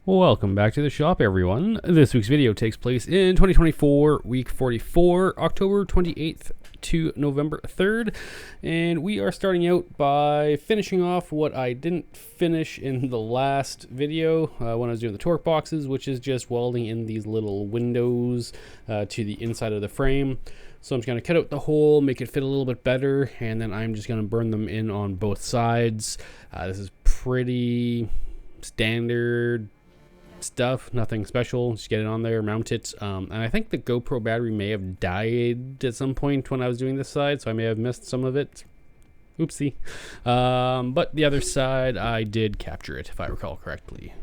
Welcome back to the shop, everyone. This week's video takes place in 2024, week 44, October 28th to November 3rd. And we are starting out by finishing off what I didn't finish in the last video when I was doing the torque boxes, which is just welding in these little windows to the inside of the frame. So I'm just going to cut out the hole, make it fit a little bit better, and then I'm just going to burn them in on both sides. This is pretty standard stuff, nothing special. Just get it on there, mount it, and I think the GoPro battery may have died at some point when I was doing this side, so I may have missed some of it. Oopsie. But the other side, I did capture it, if I recall correctly.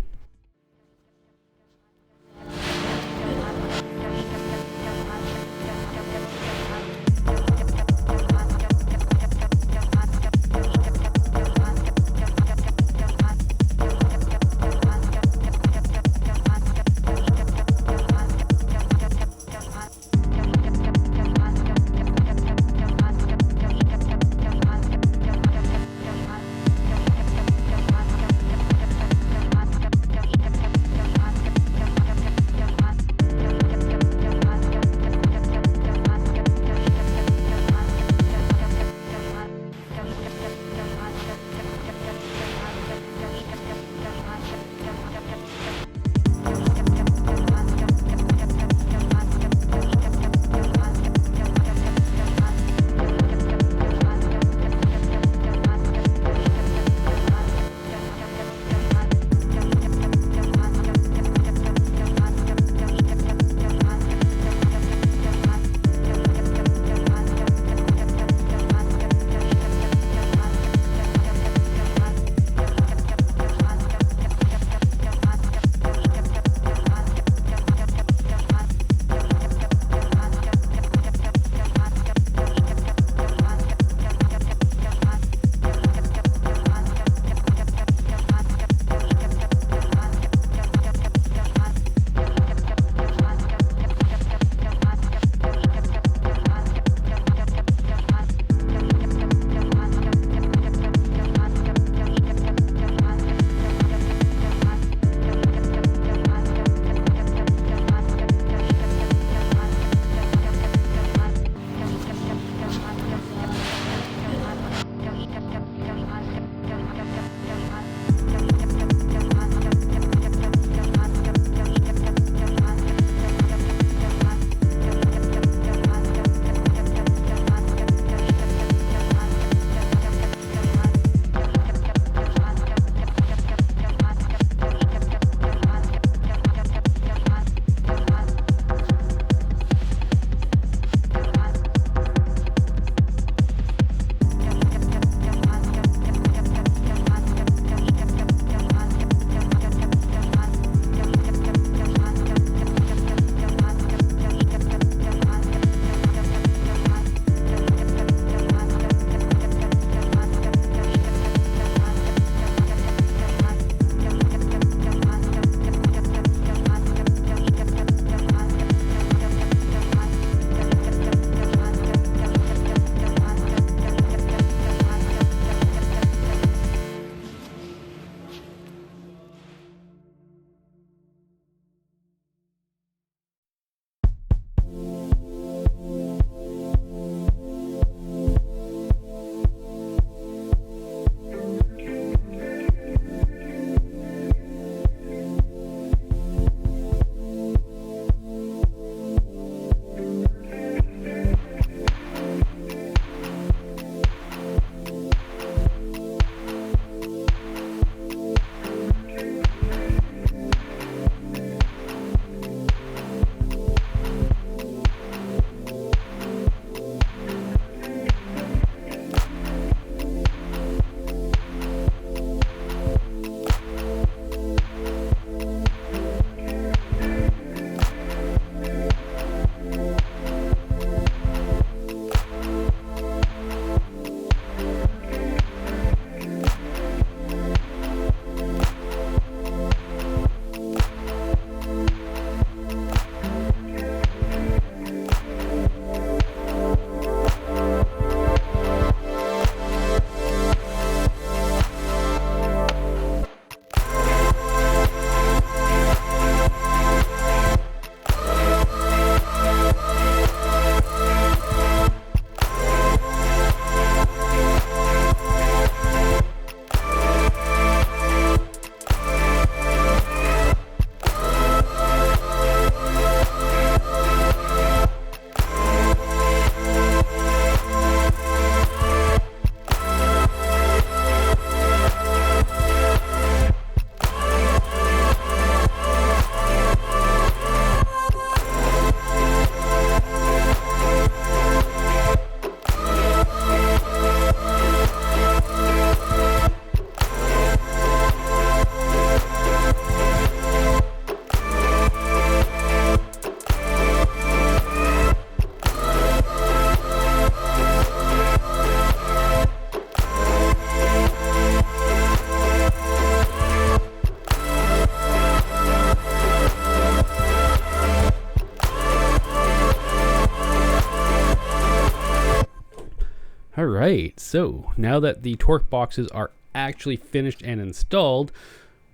All right, so now that the torque boxes are actually finished and installed,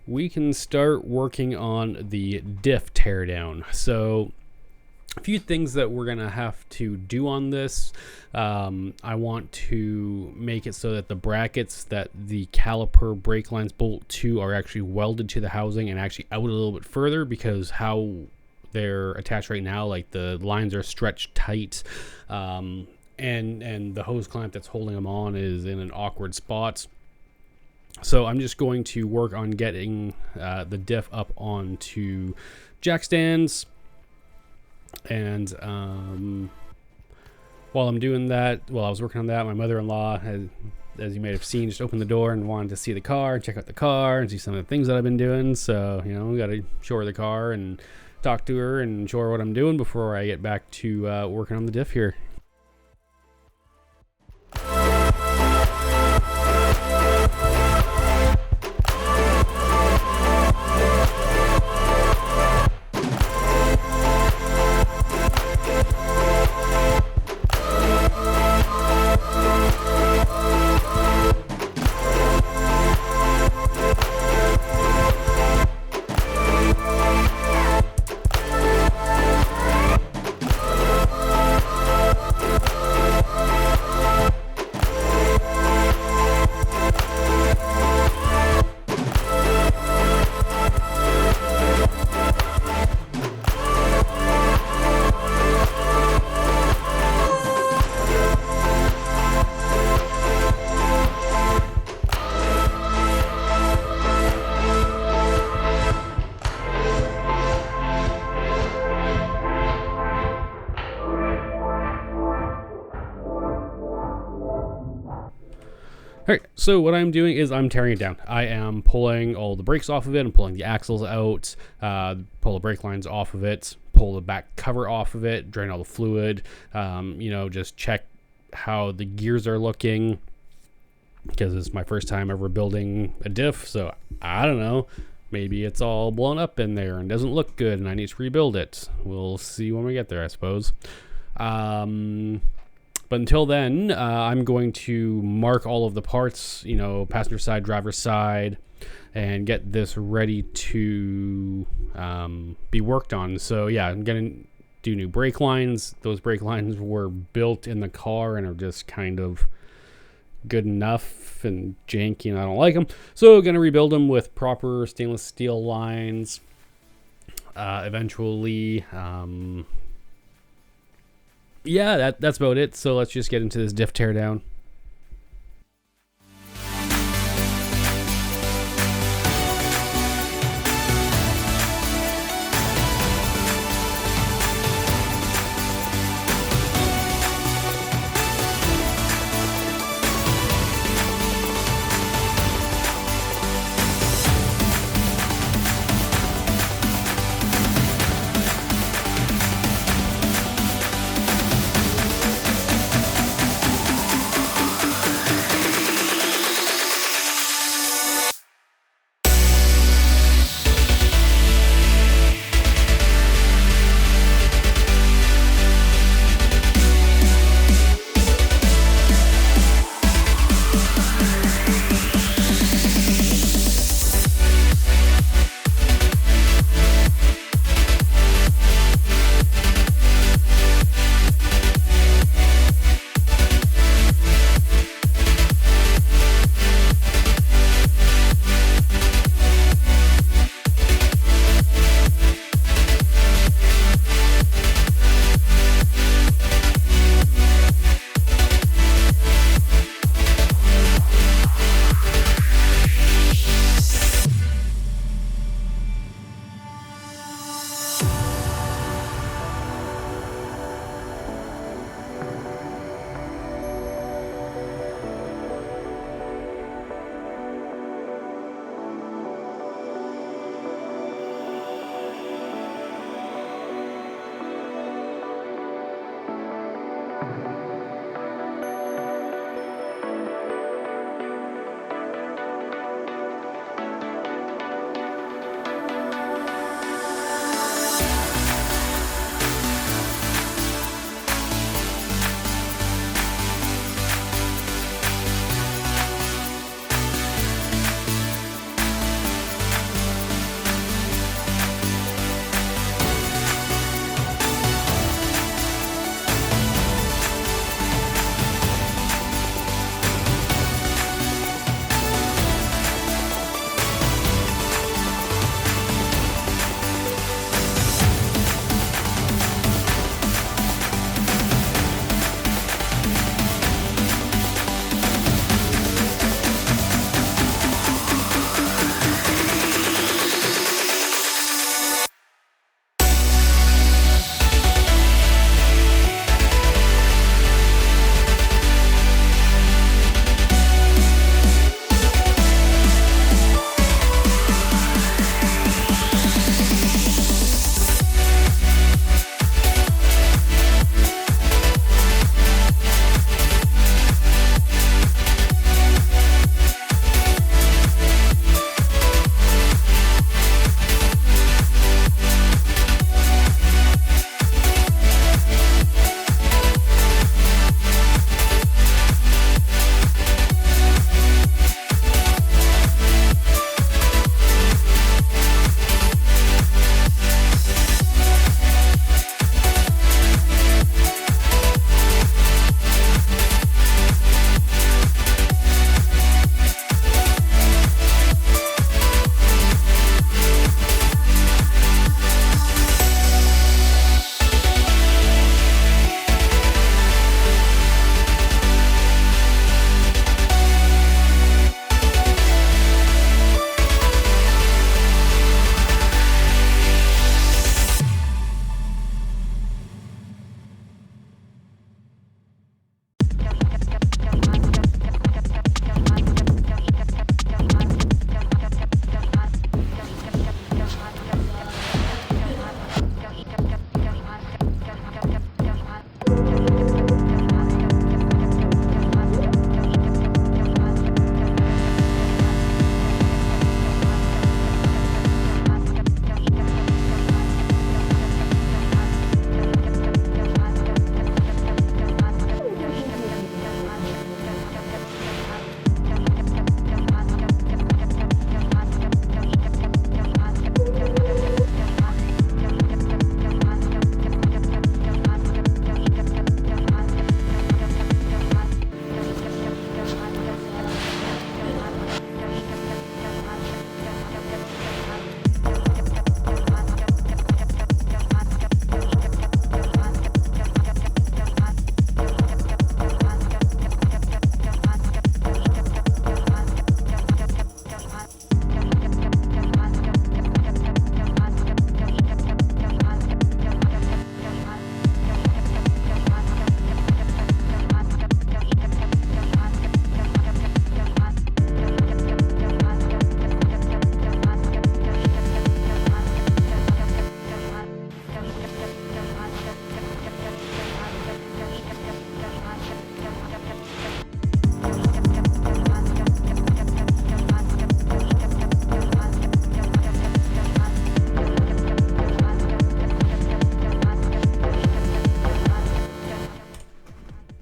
we can start working on the diff teardown. So a few things that we're gonna have to do on this. I want to make it so that the brackets that the caliper brake lines bolt to are actually welded to the housing and actually out a little bit further, because how they're attached right now, like the lines are stretched tight, and the hose clamp that's holding them on is in an awkward spot. So I'm just going to work on getting the diff up onto jack stands. And while I'm doing that, while I was working on that, my mother-in-law, as you may have seen, just opened the door and wanted to see the car, check out the car, and see some of the things that I've been doing. So, you know, we got to show her the car and talk to her and show her what I'm doing before I get back to working on the diff here. Alright, so what I'm doing is I'm tearing it down. I am pulling all the brakes off of it. I'm pulling the axles out, pull the brake lines off of it, pull the back cover off of it, drain all the fluid, just check how the gears are looking, because it's my first time ever building a diff, so I don't know. Maybe it's all blown up in there and doesn't look good and I need to rebuild it. We'll see when we get there, I suppose. But until then, I'm going to mark all of the parts, passenger side, driver's side, and get this ready to be worked on. So yeah, I'm going to do new brake lines. Those brake lines were built in the car and are just kind of good enough and janky, and I don't like them. So I'm going to rebuild them with proper stainless steel lines eventually. Yeah, that's about it. So let's just get into this diff teardown.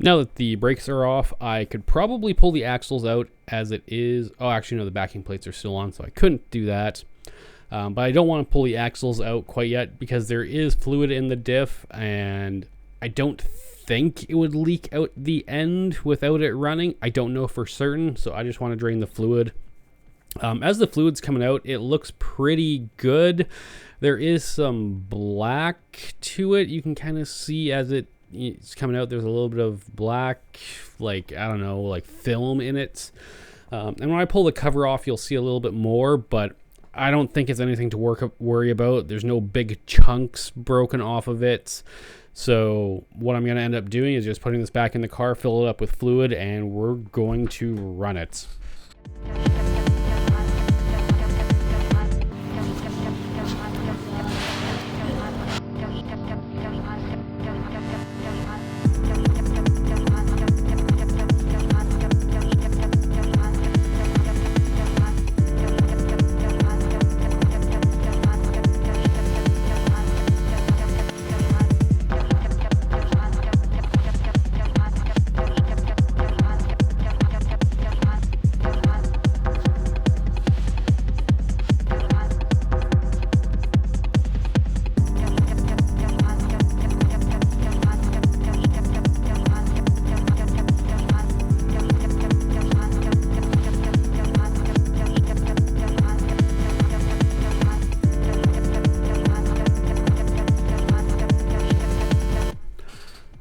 Now that the brakes are off, I could probably pull the axles out as it is. Oh, actually, no, the backing plates are still on, so I couldn't do that. But I don't want to pull the axles out quite yet because there is fluid in the diff, and I don't think it would leak out the end without it running. I don't know for certain, so I just want to drain the fluid. As the fluid's coming out, it looks pretty good. There is some black to it. You can kind of see as it's coming out, there's a little bit of black, like, I don't know, like film in it. And when I pull the cover off, you'll see a little bit more, but I don't think it's anything to worry about. There's no big chunks broken off of it. So what I'm going to end up doing is just putting this back in the car, fill it up with fluid, and we're going to run it.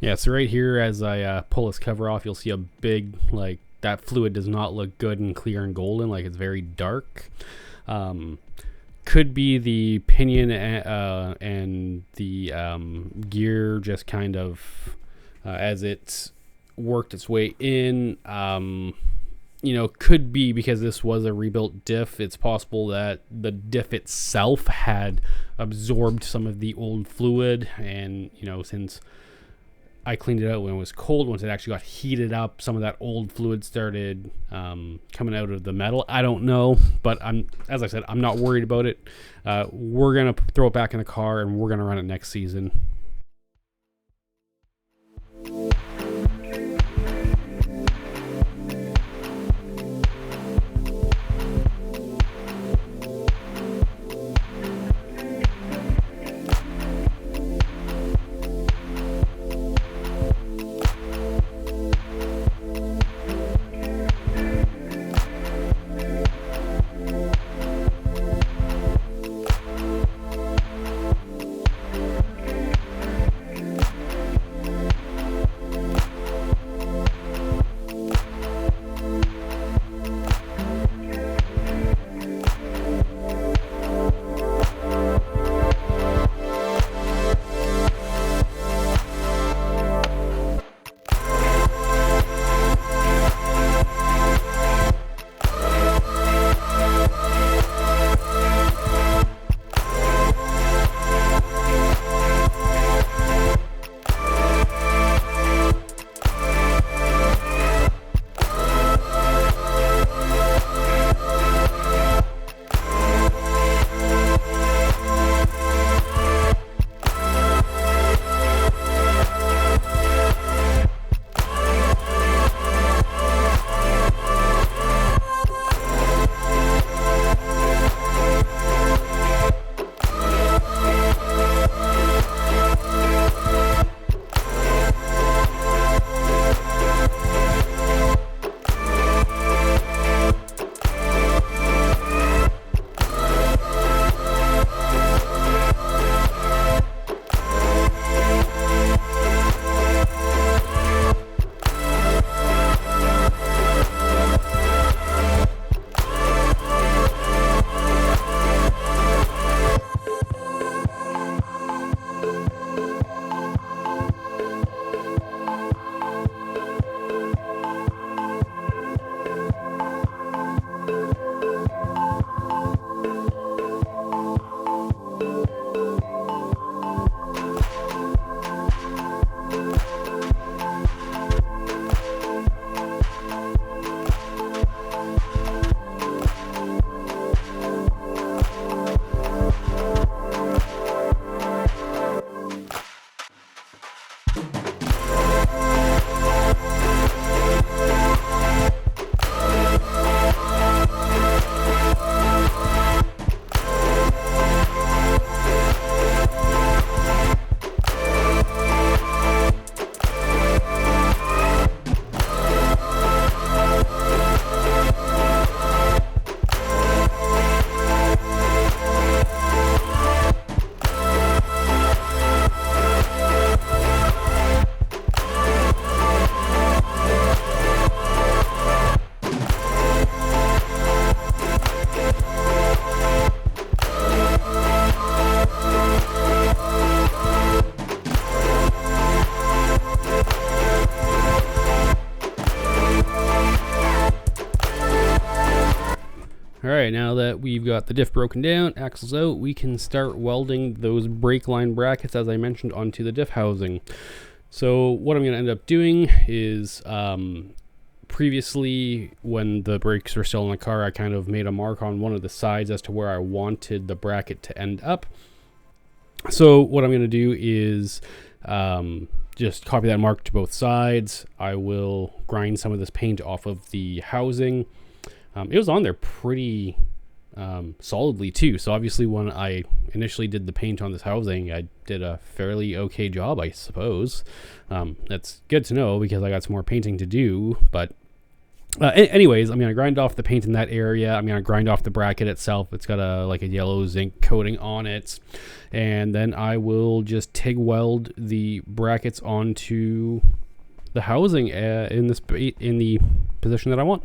Yeah, so right here, as I pull this cover off, you'll see a big, like, that fluid does not look good and clear and golden, like it's very dark. Could be the pinion and the gear just kind of, as it's worked its way in, you know, could be because this was a rebuilt diff. It's possible that the diff itself had absorbed some of the old fluid, and, you know, since I cleaned it out when it was cold, once it actually got heated up, some of that old fluid started coming out of the metal. I don't know, but as I said, I'm not worried about it. We're going to throw it back in the car, and we're going to run it next season. All right, now that we've got the diff broken down, axles out, we can start welding those brake line brackets, as I mentioned, onto the diff housing. So what I'm going to end up doing is, previously when the brakes were still in the car, I kind of made a mark on one of the sides as to where I wanted the bracket to end up. So what I'm going to do is just copy that mark to both sides. I will grind some of this paint off of the housing. It was on there pretty solidly too. So obviously when I initially did the paint on this housing, I did a fairly okay job, I suppose. That's good to know because I got some more painting to do. But anyways, I'm going to grind off the paint in that area. I'm going to grind off the bracket itself. It's got a yellow zinc coating on it. And then I will just TIG weld the brackets onto the housing in the position that I want.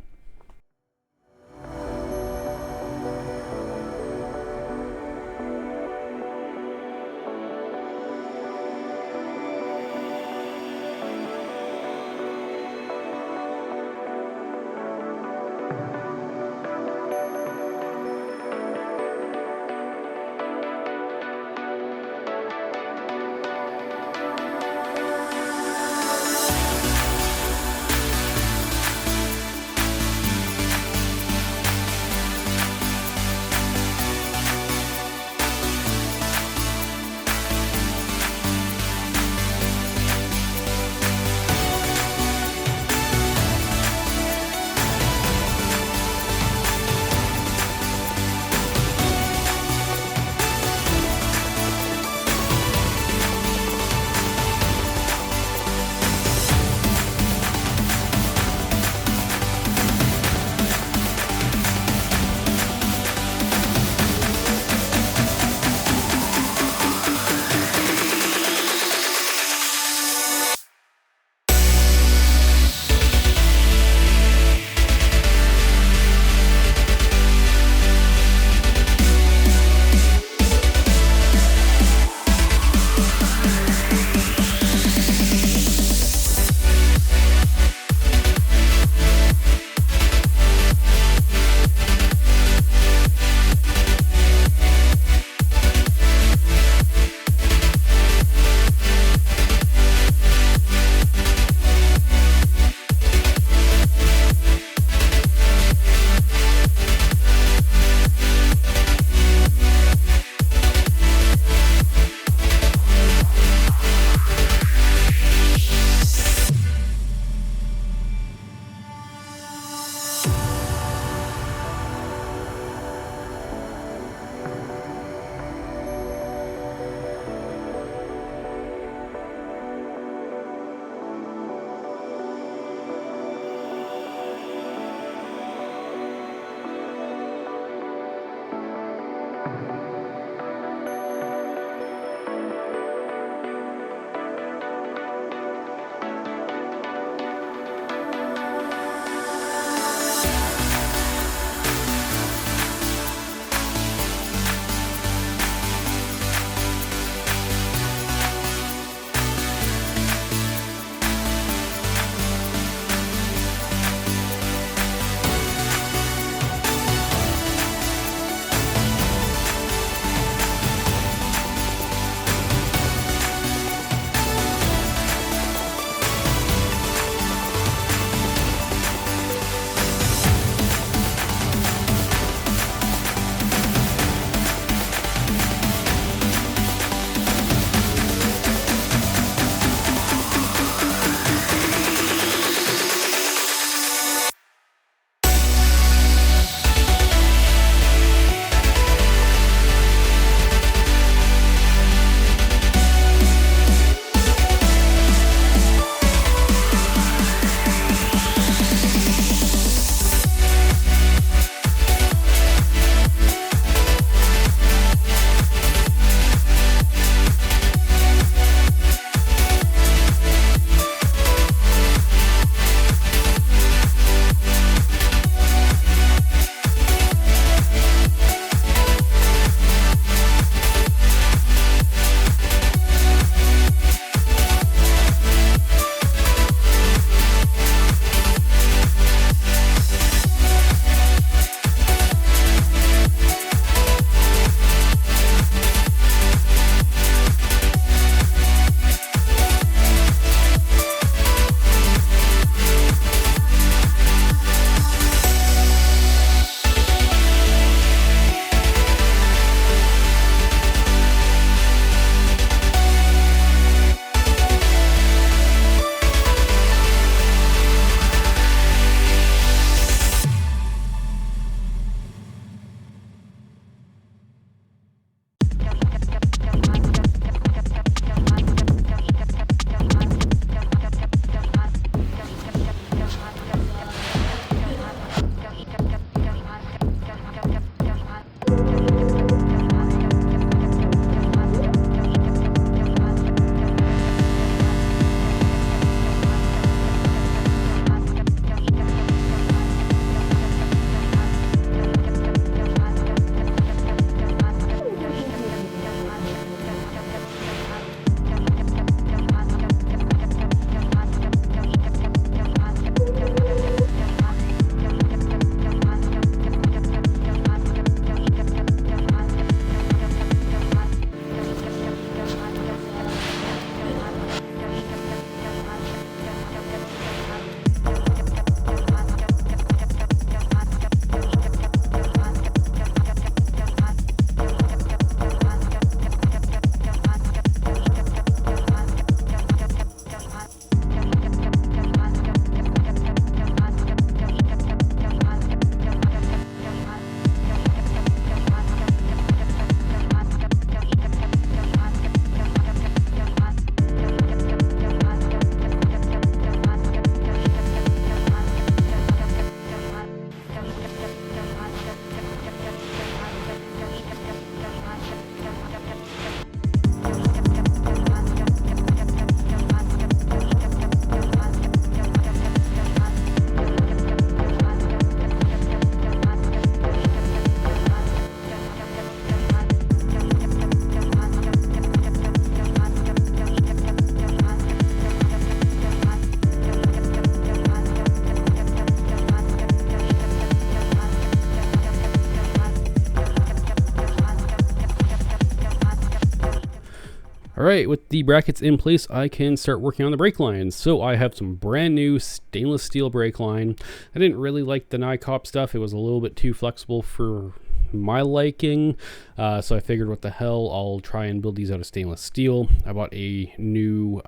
All right, with the brackets in place, I can start working on the brake lines. So I have some brand new stainless steel brake line. I didn't really like the Nycop stuff. It was a little bit too flexible for my liking. So I figured, what the hell, I'll try and build these out of stainless steel. I bought a new,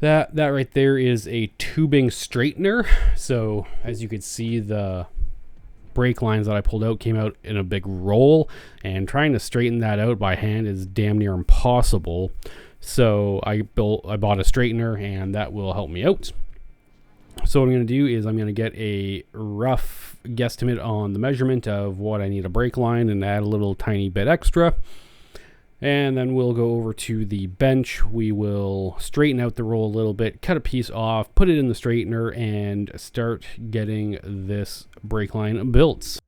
that right there is a tubing straightener. So as you can see, the brake lines that I pulled out came out in a big roll, and trying to straighten that out by hand is damn near impossible. So I bought a straightener, and that will help me out. So what I'm going to do is I'm going to get a rough guesstimate on the measurement of what I need a brake line and add a little tiny bit extra. And then we'll go over to the bench. We will straighten out the roll a little bit, cut a piece off, put it in the straightener, and start getting this brake line built.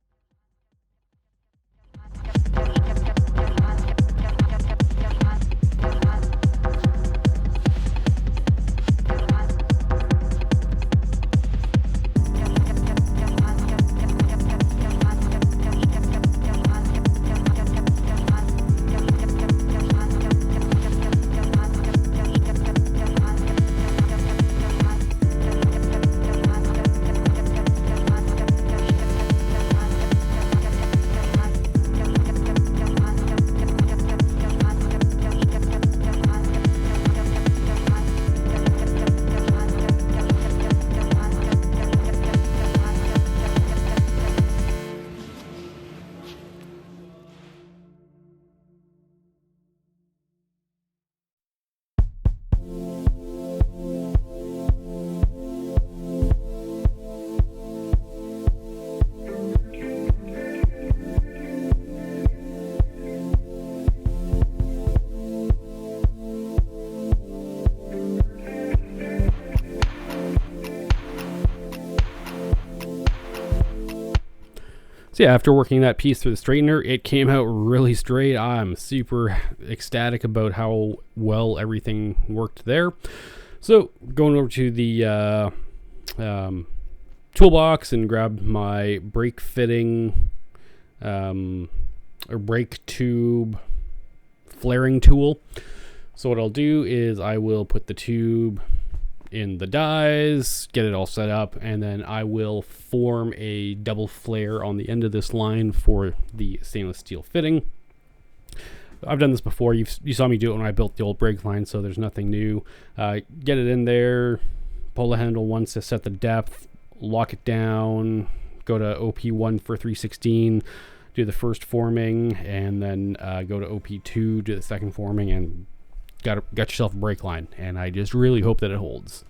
So yeah, after working that piece through the straightener, it came out really straight. I'm super ecstatic about how well everything worked there. So going over to the toolbox and grab my brake fitting or brake tube flaring tool. So what I'll do is I will put the tube in the dies, get it all set up, and then I will form a double flare on the end of this line for the stainless steel fitting. I've done this before. You saw me do it when I built the old brake line, so there's nothing new. Get it in there, pull the handle once to set the depth, lock it down, go to OP1 for 316, do the first forming, and then go to OP2, do the second forming, and got yourself a brake line. And I just really hope that it holds.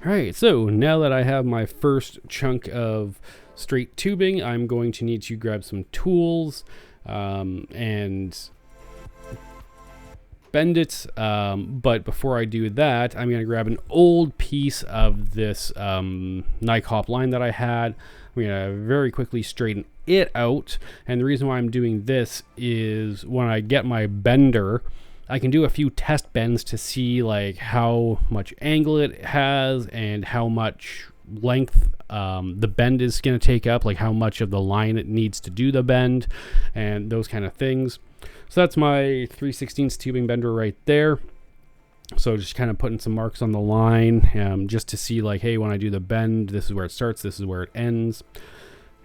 Alright, so now that I have my first chunk of straight tubing, I'm going to need to grab some tools and bend it. But before I do that, I'm going to grab an old piece of this Nycop line that I had. I'm going to very quickly straighten it out. And the reason why I'm doing this is when I get my bender, I can do a few test bends to see like how much angle it has and how much length the bend is going to take up, like how much of the line it needs to do the bend and those kind of things. So that's my 3/16 tubing bender right there. So just kind of putting some marks on the line just to see like, hey, when I do the bend, this is where it starts, this is where it ends.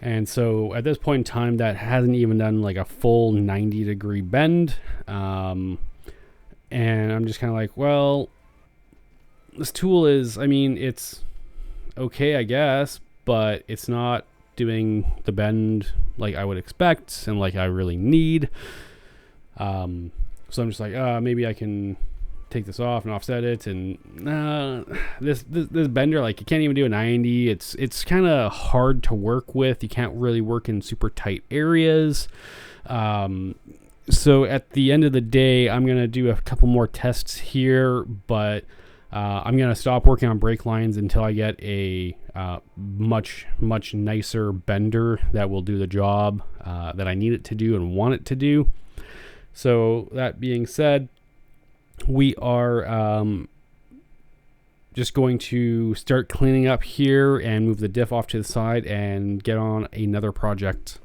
And so at this point in time, that hasn't even done like a full 90-degree bend. And I'm just kind of like, well, this tool is, I mean, it's okay, I guess, but it's not doing the bend like I would expect and like I really need. So I'm just like, maybe I can take this off and offset it, and this bender, like, you can't even do a 90. It's kind of hard to work with. You can't really work in super tight areas. So at the end of the day, I'm gonna do a couple more tests here, but I'm gonna stop working on brake lines until I get a much nicer bender that will do the job that I need it to do and want it to do. So that being said, we are just going to start cleaning up here and move the diff off to the side and get on another project.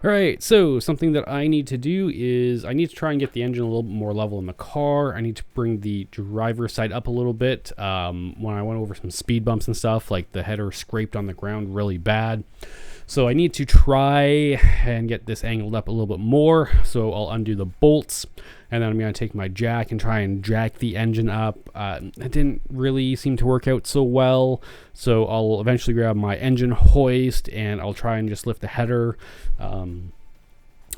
All right, so something that I need to do is I need to try and get the engine a little bit more level in the car. I need to bring the driver's side up a little bit. When I went over some speed bumps and stuff, like the header scraped on the ground really bad. So I need to try and get this angled up a little bit more. So I'll undo the bolts, and then I'm going to take my jack and try and jack the engine up. It didn't really seem to work out so well. So I'll eventually grab my engine hoist and I'll try and just lift the header. And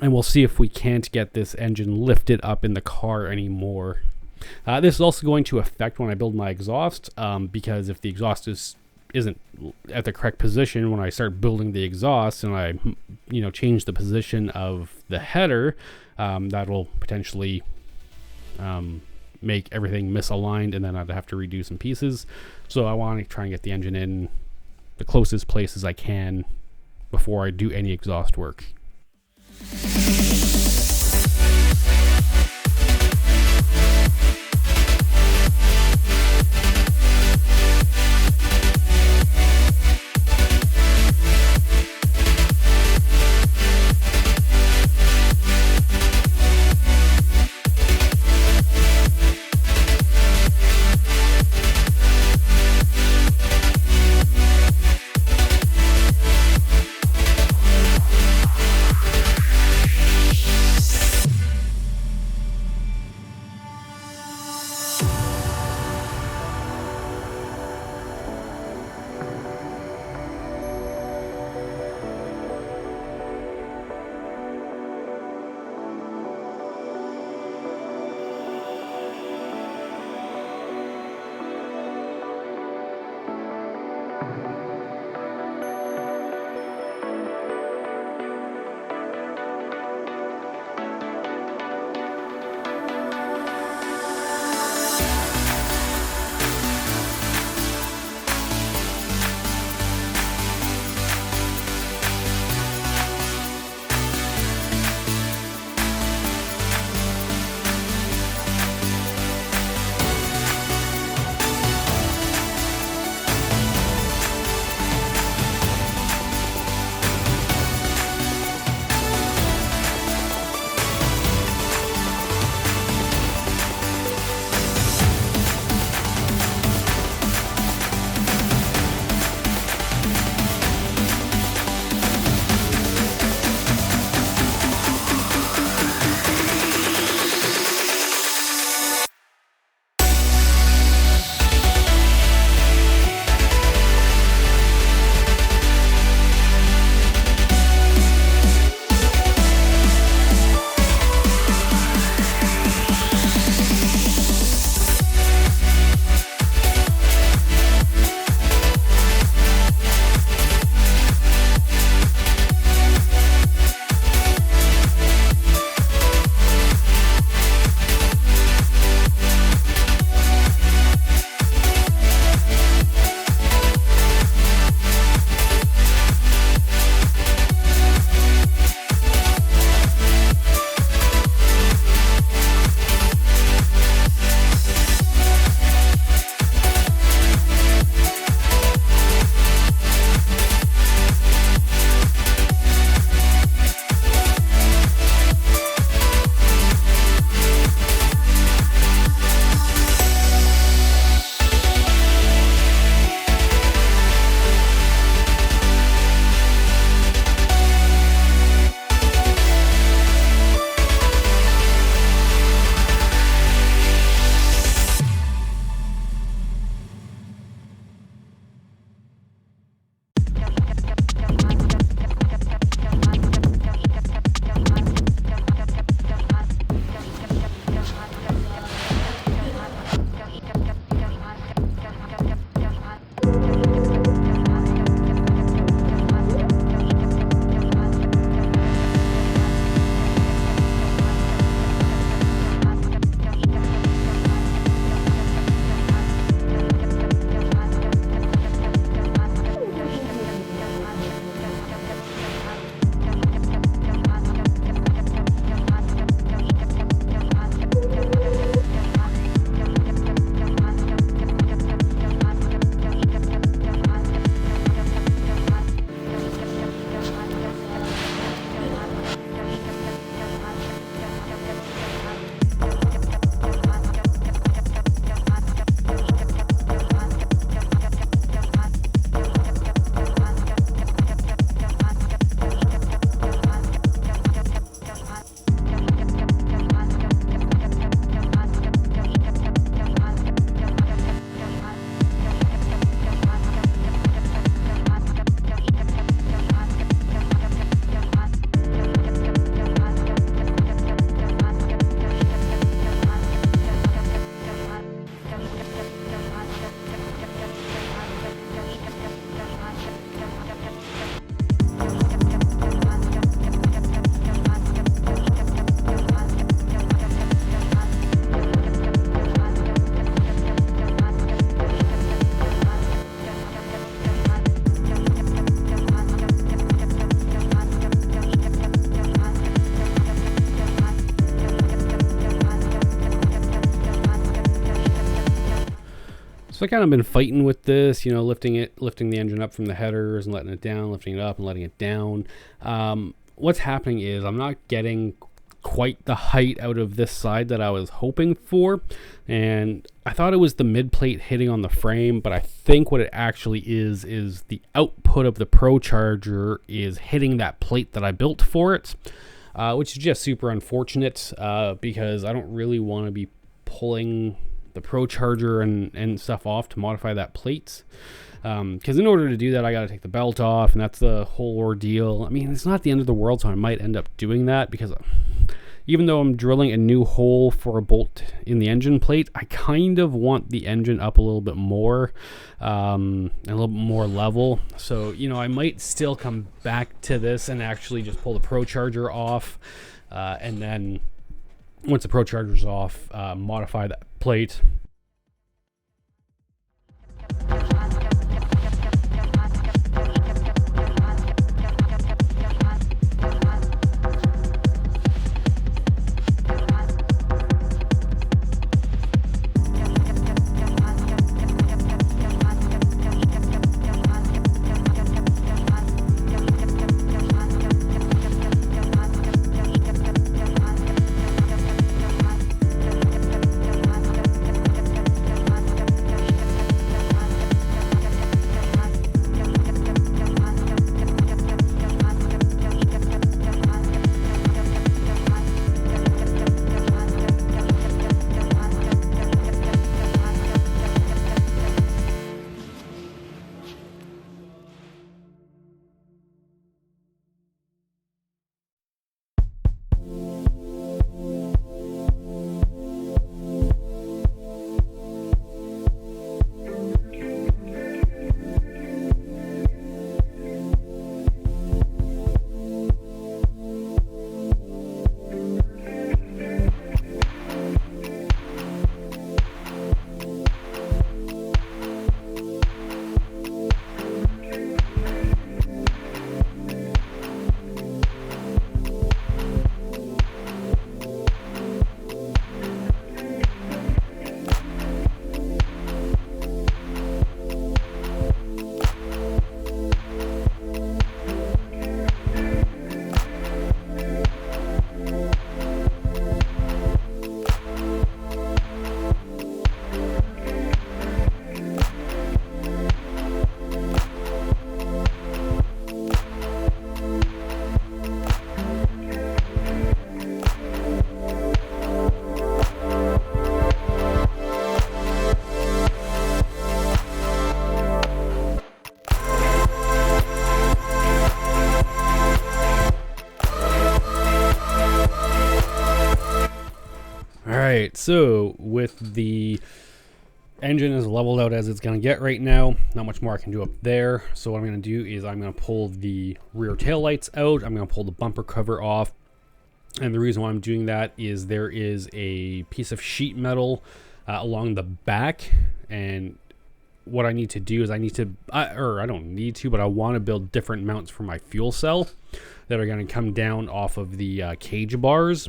we'll see if we can't get this engine lifted up in the car anymore. This is also going to affect when I build my exhaust, because if the exhaust isn't at the correct position when I start building the exhaust and I change the position of the header, that'll potentially make everything misaligned, and then I'd have to redo some pieces. So I want to try and get the engine in the closest places I can before I do any exhaust work. So I kind of been fighting with this, you know, lifting the engine up from the headers and letting it down, lifting it up and letting it down. What's happening is I'm not getting quite the height out of this side that I was hoping for, and I thought it was the mid plate hitting on the frame, but I think what it actually is the output of the Pro Charger is hitting that plate that I built for it, which is just super unfortunate, because I don't really want to be pulling the Pro Charger and stuff off to modify that plate, because in order to do that I got to take the belt off, and that's the whole ordeal. I mean, it's not the end of the world, so I might end up doing that, because even though I'm drilling a new hole for a bolt in the engine plate, I kind of want the engine up a little bit more, and a little bit more level. So, you know, I might still come back to this and actually just pull the Pro Charger off, and then once the Pro Charger's off, modify that plate. Alright, so with the engine as leveled out as it's going to get right now, not much more I can do up there. So what I'm going to do is I'm going to pull the rear tail lights out. I'm going to pull the bumper cover off. And the reason why I'm doing that is there is a piece of sheet metal along the back. And what I need to do is I don't need to, but I want to build different mounts for my fuel cell that are going to come down off of the cage bars.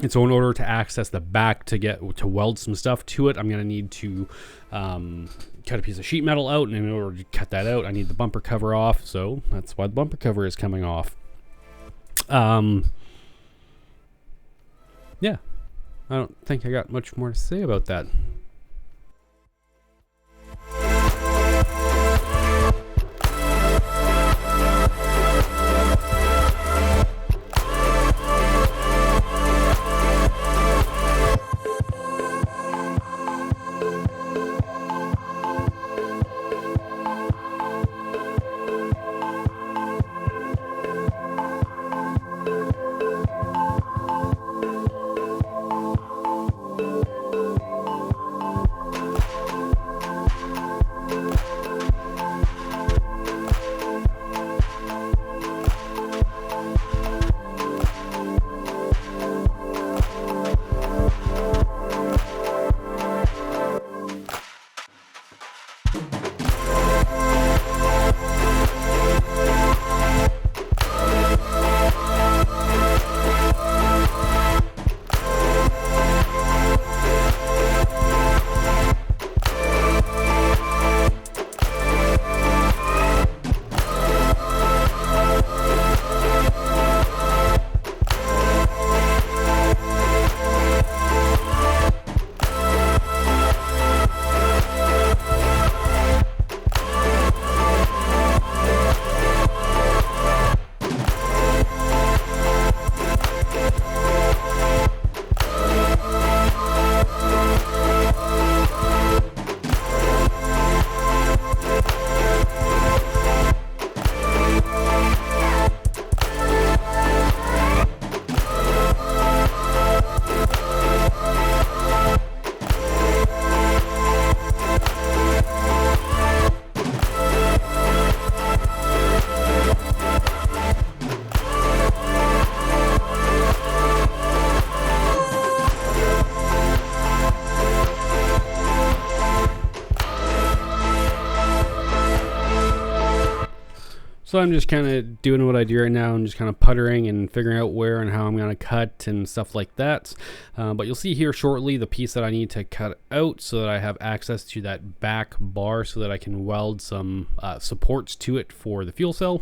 And so in order to access the back to weld some stuff to it, I'm going to need to cut a piece of sheet metal out. And in order to cut that out, I need the bumper cover off. So that's why the bumper cover is coming off. Yeah, I don't think I got much more to say about that. So I'm just kind of doing what I do right now and just kind of puttering and figuring out where and how I'm going to cut and stuff like that. But you'll see here shortly the piece that I need to cut out so that I have access to that back bar so that I can weld some supports to it for the fuel cell.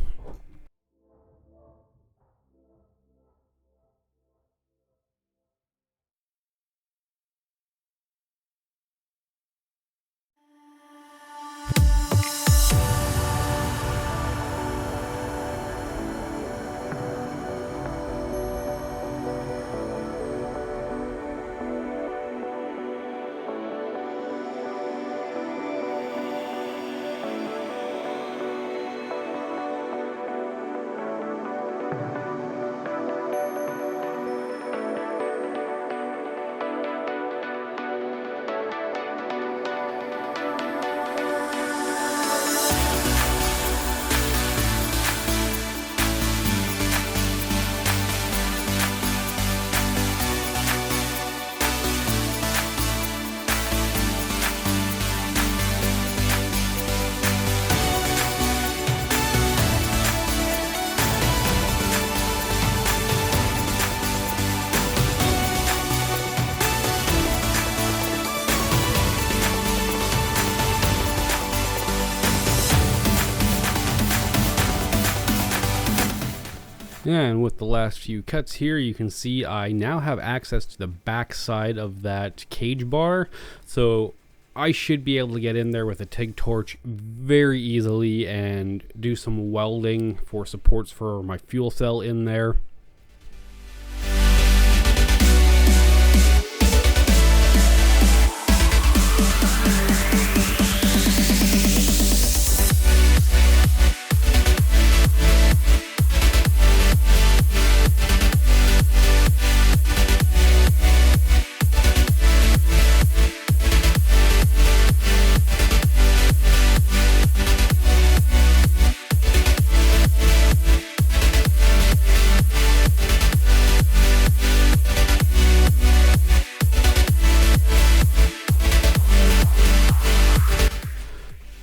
And with the last few cuts here, you can see I now have access to the back side of that cage bar. So I should be able to get in there with a TIG torch very easily and do some welding for supports for my fuel cell in there.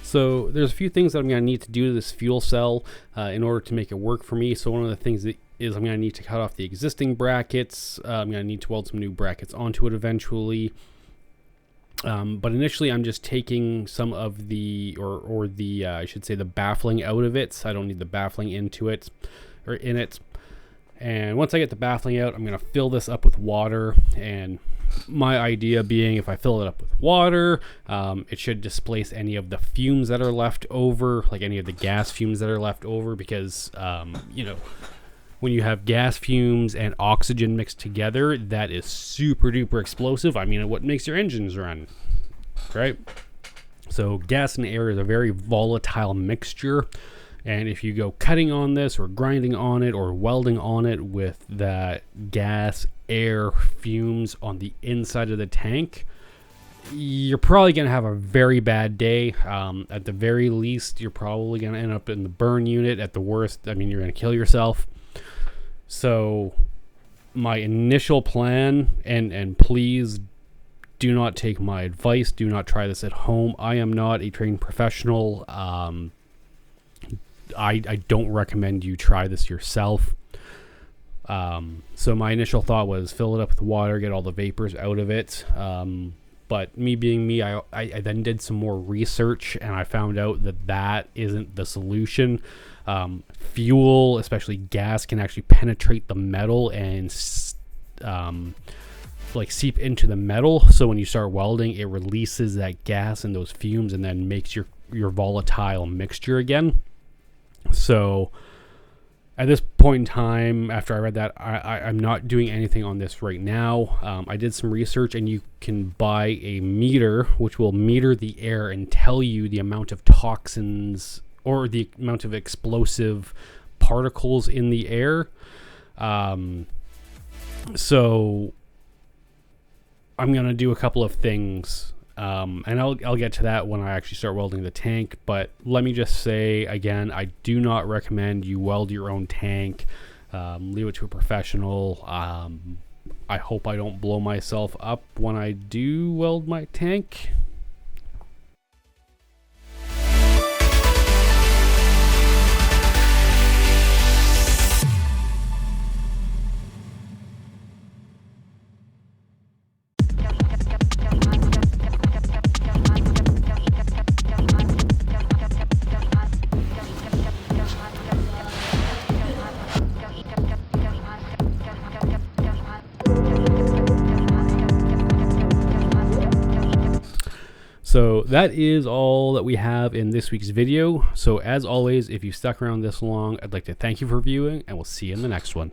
So there's a few things that I'm going to need to do to this fuel cell in order to make it work for me. So one of the things that is I'm going to need to cut off the existing brackets. I'm going to need to weld some new brackets onto it eventually. But initially I'm just taking some of the, I should say the baffling out of it. I don't need the baffling into it or in it. And once I get the baffling out, I'm going to fill this up with water. And my idea being, if I fill it up with water, it should displace any of the fumes that are left over, like any of the gas fumes that are left over, because, you know, when you have gas fumes and oxygen mixed together, that is super duper explosive. I mean, what makes your engines run, right? So gas and air is a very volatile mixture. And if you go cutting on this or grinding on it or welding on it with that gas, air, fumes on the inside of the tank, you're probably going to have a very bad day. At the very least, you're probably going to end up in the burn unit. At the worst, I mean, you're going to kill yourself. So my initial plan, and please do not take my advice. Do not try this at home. I am not a trained professional. I don't recommend you try this yourself. So my initial thought was fill it up with water, get all the vapors out of it. But me being me, I then did some more research and I found out that isn't the solution. Fuel, especially gas, can actually penetrate the metal and like seep into the metal. So when you start welding, it releases that gas and those fumes and then makes your volatile mixture again. So at this point in time, after I read that, I'm not doing anything on this right now. I did some research and you can buy a meter which will meter the air and tell you the amount of toxins or the amount of explosive particles in the air. So I'm going to do a couple of things. And I'll get to that when I actually start welding the tank, but let me just say again, I do not recommend you weld your own tank. Leave it to a professional. I hope I don't blow myself up when I do weld my tank. So that is all that we have in this week's video. So as always, if you stuck around this long, I'd like to thank you for viewing, and we'll see you in the next one.